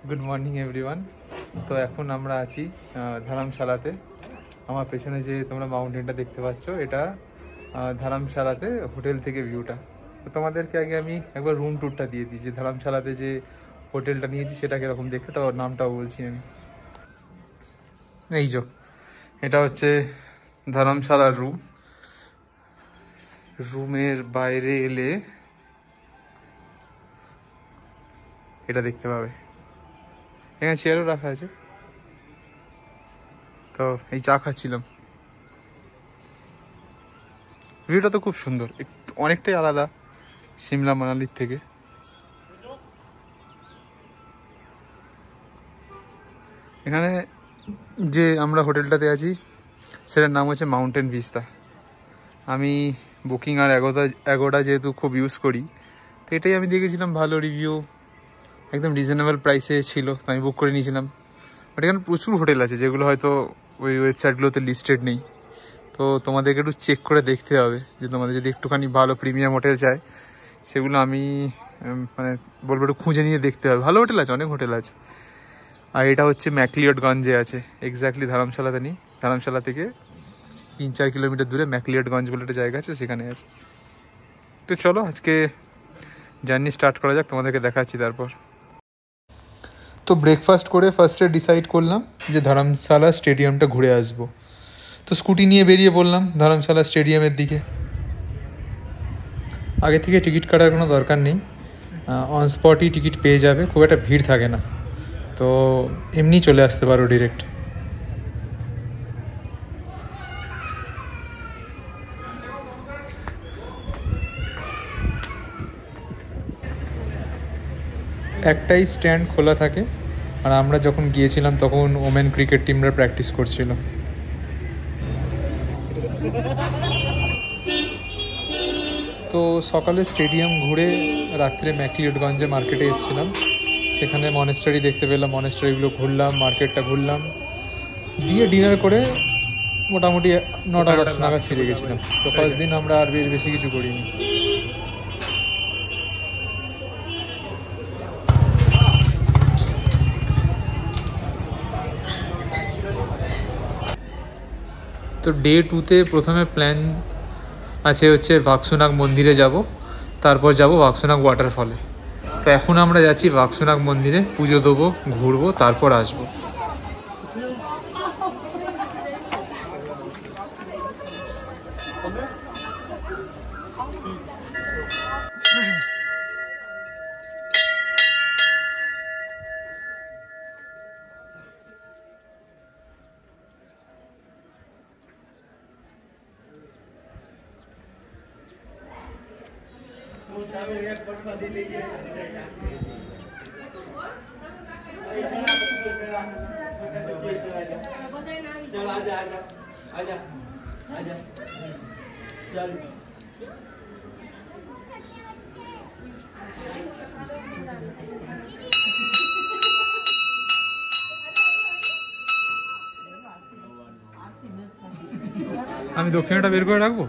Good morning everyone. তো এখন আমরা আছি ধর্মশালাতে। আমার পেছনে যে তোমরা মাউন্টেনটা দেখতে পাচ্ছ, এটা ধর্মশালাতে হোটেল থেকে ভিউটা। তো তোমাদেরকে আগে আমি একবার রুম ট্যুরটা দিয়ে দিই, যে ধর্মশালাতে যে হোটেলটা নিয়েছি সেটা কীরকম দেখতে, তো নামটাও বলছি আমি। এই যে এটা হচ্ছে ধর্মশালার রুম। রুমের বাইরে এলে এটা দেখতে পাবে, এখানে চেয়ারও রাখা আছে। তো এই চা খাচ্ছিলাম, ভিউটা তো খুব সুন্দর, একটু অনেকটাই আলাদা সিমলা মানালির থেকে। এখানে যে আমরা হোটেলটাতে আছি সেটার নাম হচ্ছে মাউন্টেন ভিস্তা। আমি বুকিং আর এগোটা যেহেতু খুব ইউজ করি, তো এটাই আমি দেখেছিলাম ভালো রিভিউ, একদম রিজনেবল প্রাইসে ছিল, তো আমি বুক করে নিয়েছিলাম। বাট এখানে প্রচুর হোটেল আছে যেগুলো হয়তো ওই ওয়েবসাইটগুলোতে লিস্টেড নেই, তো তোমাদেরকে একটু চেক করে দেখতে হবে যে তোমাদের যদি একটুখানি ভালো প্রিমিয়াম হোটেল চাই, সেগুলো আমি মানে বলবো একটু খুঁজে নিয়ে দেখতে হবে। ভালো হোটেল আছে, অনেক হোটেল আছে। আর এটা হচ্ছে ম্যাকলিওডগঞ্জে আছে, এক্স্যাক্টলি ধর্মশালাতে নেই, ধর্মশালা থেকে 3-4 কিলোমিটার দূরে ম্যাকলিওডগঞ্জ বলে একটা জায়গা আছে, সেখানে আছে। তো চলো আজকে জার্নি স্টার্ট করা যাক, তোমাদেরকে দেখাচ্ছি তারপর। তো ব্রেকফাস্ট করে ফার্স্টে ডিসাইড করলাম যে ধর্মশালা স্টেডিয়ামটা ঘুরে আসবো। তো স্কুটি নিয়ে বেরিয়ে পড়লাম ধর্মশালা স্টেডিয়ামের দিকে। আগে থেকে টিকিট কাটার কোনো দরকার নেই, অন স্পটই টিকিট পেয়ে যাবে, খুব একটা ভিড় থাকে না, তো এমনি চলে আসতে পারো ডিরেক্ট। একটাই স্ট্যান্ড খোলা থাকে, আর আমরা যখন গিয়েছিলাম তখন ওমেন ক্রিকেট টিমরা প্র্যাকটিস করছিল। তো সকালে স্টেডিয়াম ঘুরে রাত্রে ম্যাকলিওডগঞ্জে মার্কেটে এসেছিলাম, সেখানে মনেস্টারি দেখতে পেলাম, মনেস্টারিগুলো ঘুরলাম, মার্কেটটা ঘুরলাম, দিয়ে ডিনার করে মোটামুটি 9-10 নাগাদ ফিরে গেছিলাম। তো ফার্স্ট দিন আমরা আর বেশি কিছু করিনি। তো ডে 2তে প্রথমে প্ল্যান আছে হচ্ছে ভাগসুনাগ মন্দিরে যাব, তারপর যাব ভাগসুনাগ ওয়াটারফলে। তো এখন আমরা যাচ্ছি ভাগসুনাগ মন্দিরে, পুজো দেবো, ঘুরবো, তারপর আসবো। আমি দক্ষিণাটা বের করে রাখবো।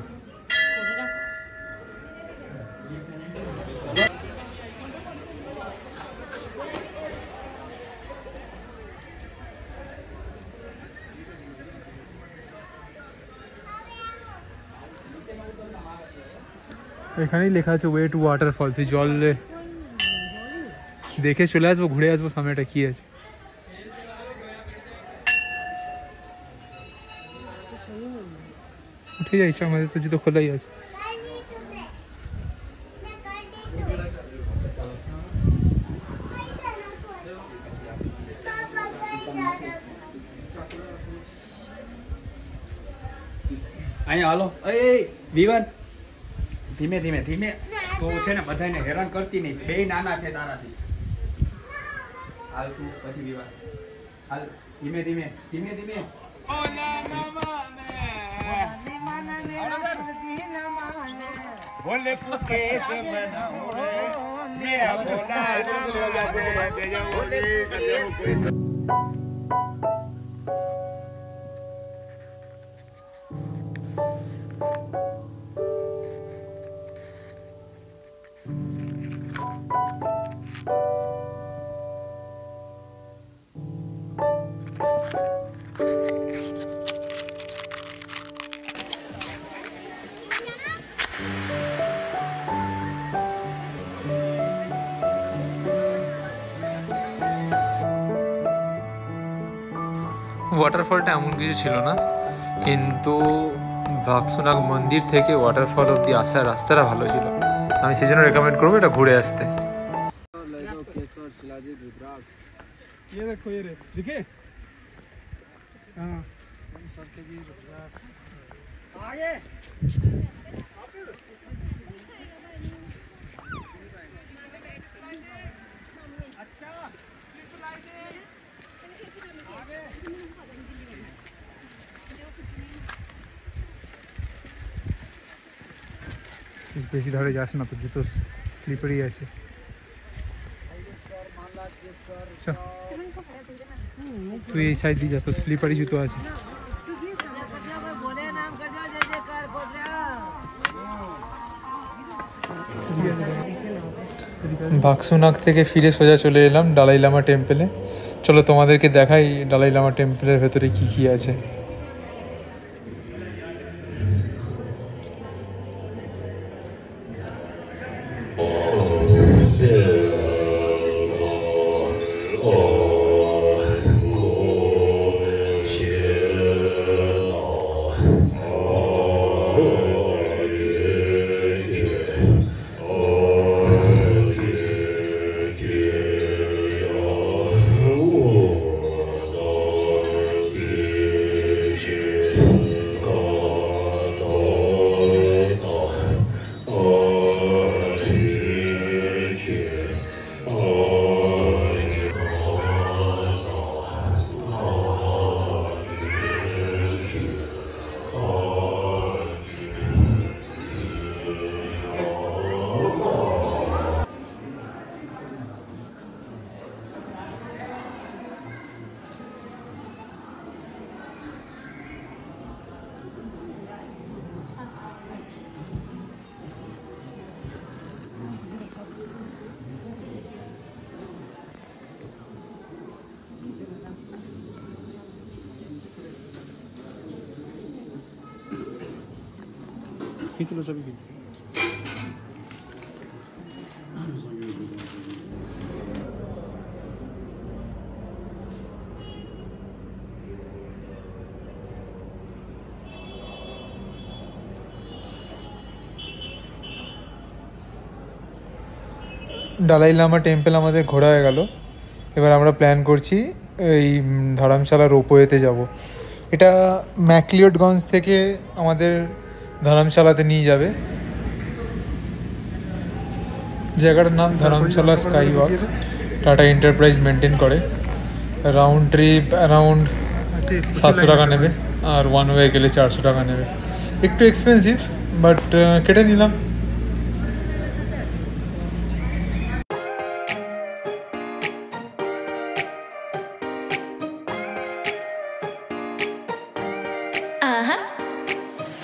এখানেই লেখা আছে ওয়ে টু ওয়াটারফল। তুই জল দেখে চলে আসবো, ঘুরে আসবো, সামনেটা কি আছে। উঠে যাইছে, আমাদের তো জুতো খোলাই আছে। અહીંયા હાલો એ વિવાન ધીમે ધીમે ધીમે તો છે ને બધાને હેરાન કરતી નહીં, બે નાના છે તારાથી. હાલ તું પછી વિવાન હાલ ધીમે ધીમે ધીમે ધીમે બોલે કુકે સે બનાઉ મે બોલા ওয়াটারফলটা এমন কিছু ছিল না, কিন্তু বাক্সুনাগ মন্দির থেকে ওয়াটারফল অব্দি আসার রাস্তাটা ভালো ছিল। আমি সেই জন্য রেকমেন্ড করবো এটা ঘুরে আসতে। বেশি ধরে যাস না, তো জুতো স্লিপারি আছে। তুই এই সাইড দিয়ে যা, তো স্লিপারি জুতো আছে। বাক্সুনাগ থেকে ফিরে সোজা চলে এলাম ডালাই লামা টেম্পলে। চলো তোমাদেরকে দেখাই ডালাই লামা টেম্পলের ভেতরে কি কি আছে। ডালাই লামা টেম্পল আমাদের ঘোরা হয়ে গেল। এবার আমরা প্ল্যান করছি এই ধরমশালা রোপওয়েতে যাব। এটা ম্যাকলিওডগঞ্জ থেকে আমাদের ধরমশালাতে নিয়ে যাবে। জায়গাটার নাম Dharamshala sky walk, tata enterprise maintain করে। রাউন্ড ট্রিপ অ্যারাউন্ড 700 টাকা নেবে, আর ওয়ান ওয়ে গেলে 400 টাকা নেবে। একটু এক্সপেন্সিভ, বাট কেটে নিলাম।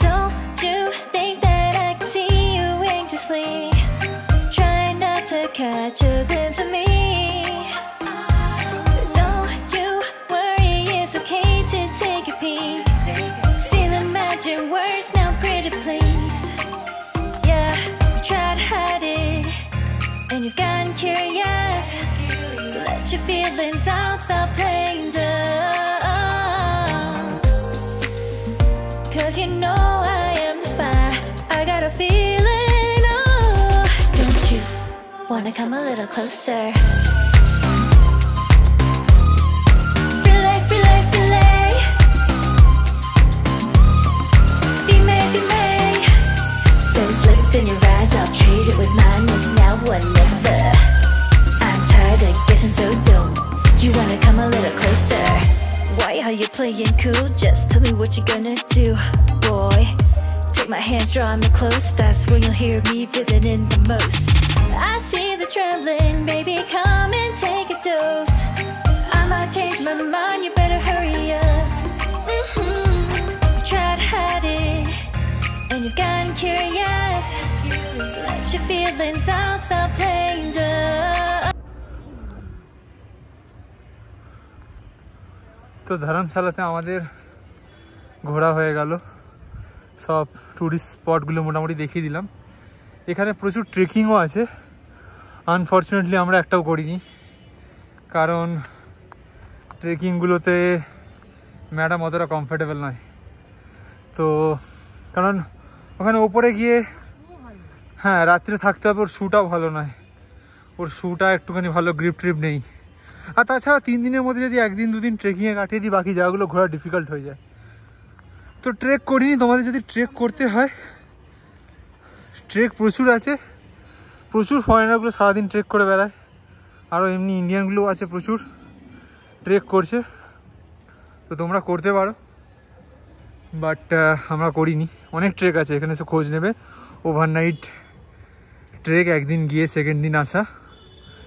Don't you think that I can see you anxiously? Try not to catch a glimpse of me. Don't you worry, it's okay to take a peek. See the magic words now, pretty please. Yeah, you try to hide it, and you've gotten curious. So let your feelings out, stop playing dumb. 'Cause you know I am the fire, I got a feeling, oh. Don't you wanna come a little closer? Filet, filet, filet. Be may. Those lips in your eyes, I'll trade it with mine. It's now or never. I'm tired of guessing, so don't you wanna come a little closer? Why are you playing cool? Just tell me what you're gonna do, boy. Take my hands, draw me close. That's when you'll hear me feeling in the most. I see the trembling, baby, come and take a dose. I might change my mind, you better hurry up. You try to hide it, and you've gotten curious. So let your feelings out, stop playing dumb. তো ধর্মশালাতে আমাদের ঘোরা হয়ে গেল, সব tourist স্পটগুলো মোটামুটি দেখিয়ে দিলাম। এখানে প্রচুর ট্রেকিংও আছে। আনফর্চুনেটলি আমরা একটাও করিনি, কারণ ট্রেকিংগুলোতে ম্যাডাম অতটা কমফোর্টেবল নয়। তো কারণ ওখানে ওপরে গিয়ে হ্যাঁ রাত্রে থাকতে হবে, ওর শ্যুটাও ভালো নয়, ওর শ্যুটা একটুখানি ভালো গ্রিপ ট্রিপ নেই। আর তাছাড়া 3 দিনের মধ্যে যদি 1 দিন 2 দিন ট্রেকিংয়ে কাটিয়ে দিই, বাকি জায়গাগুলো ঘোরা ডিফিকাল্ট হয়ে যায়। তো ট্রেক করিনি, তোমাদের যদি ট্রেক করতে হয়, ট্রেক প্রচুর আছে, প্রচুর ফরেনারগুলো সারাদিন ট্রেক করে বেড়ায়, আরও এমনি ইন্ডিয়ানগুলোও আছে প্রচুর ট্রেক করছে, তো তোমরা করতে পারো। বাট আমরা করিনি। অনেক ট্রেক আছে এখানে, এসে খোঁজ নেবে। ওভারনাইট ট্রেক, একদিন গিয়ে সেকেন্ড দিন আসা,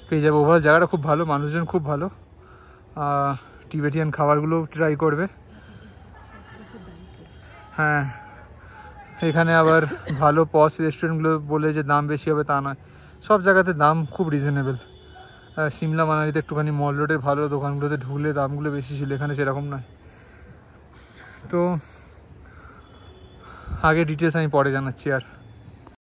পেয়ে যাবে। ওভারঅল জায়গাটা খুব ভালো, মানুষজন খুব ভালো, টিবেটিয়ান খাবারগুলো ট্রাই করবে। হ্যাঁ এখানে আবার ভালো পশ রেস্টুরেন্টগুলো বলে যে দাম বেশি হবে তা নয়, সব জায়গাতে দাম খুব রিজনেবল। সিমলা মানালিতে একটুখানি মল রোডের ভালো দোকানগুলোতে ঢুকলে দামগুলো বেশি ছিল, এখানে সেরকম নয়। তো আগে ডিটেলস আমি পরে জানাচ্ছি। আর